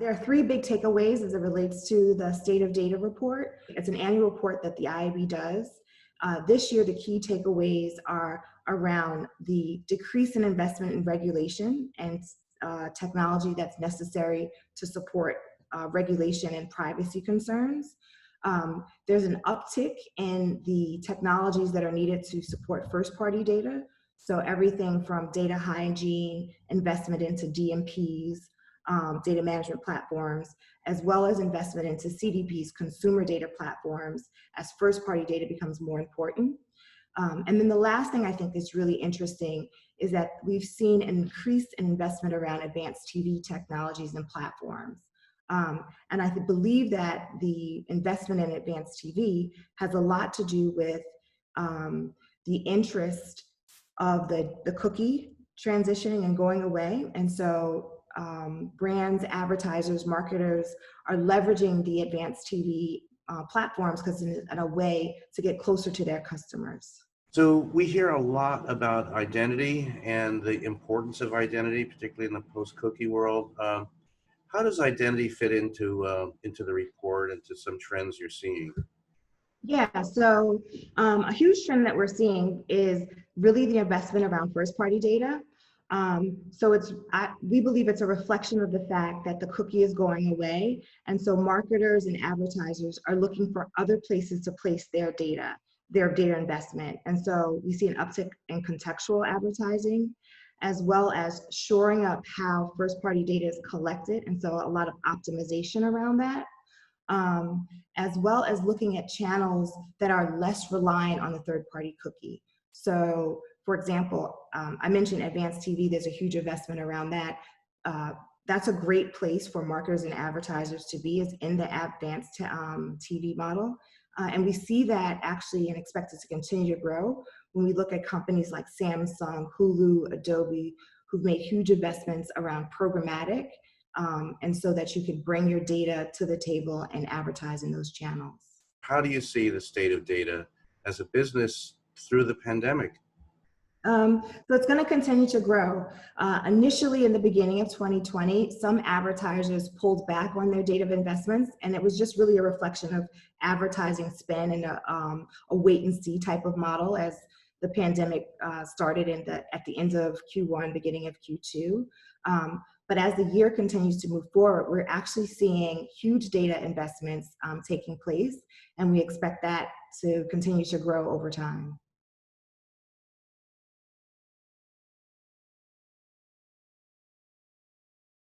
There are three big takeaways as it relates to the State of Data report. It's an annual report that the IAB does. This year, the key takeaways are around the decrease in investment in regulation and technology that's necessary to support regulation and privacy concerns. There's an uptick in the technologies that are needed to support first-party data. So everything from data hygiene, investment into DMPs, data management platforms, as well as investment into CDPs, consumer data platforms, as first-party data becomes more important. And then the last thing I think is really interesting is that we've seen an increase in investment around advanced TV technologies and platforms. And I believe that the investment in advanced TV has a lot to do with the interest of the cookie transitioning and going away. And so brands, advertisers, marketers are leveraging the advanced TV platforms because in a way to get closer to their customers. So we hear a lot about identity and the importance of identity, particularly in the post-cookie world. How does identity fit into the report and to some trends you're seeing? Yeah, so a huge trend that we're seeing is really the investment around first-party data. So we believe it's a reflection of the fact that the cookie is going away, and so marketers and advertisers are looking for other places to place their data investment. And so we see an uptick in contextual advertising, as well as shoring up how first-party data is collected, and so a lot of optimization around that, as well as looking at channels that are less reliant on the third-party cookie. So, for example, I mentioned advanced TV, there's a huge investment around that. That's a great place for marketers and advertisers to be, is in the advanced TV model. And we see that actually and expect it to continue to grow when we look at companies like Samsung, Hulu, Adobe, who've made huge investments around programmatic, and so that you can bring your data to the table and advertise in those channels. How do you see the state of data as a business through the pandemic? So it's going to continue to grow. Initially, in the beginning of 2020, some advertisers pulled back on their data investments, and it was just really a reflection of advertising spend and a wait and see type of model as the pandemic started at the end of Q1, beginning of Q2. But as the year continues to move forward, we're actually seeing huge data investments taking place, and we expect that to continue to grow over time.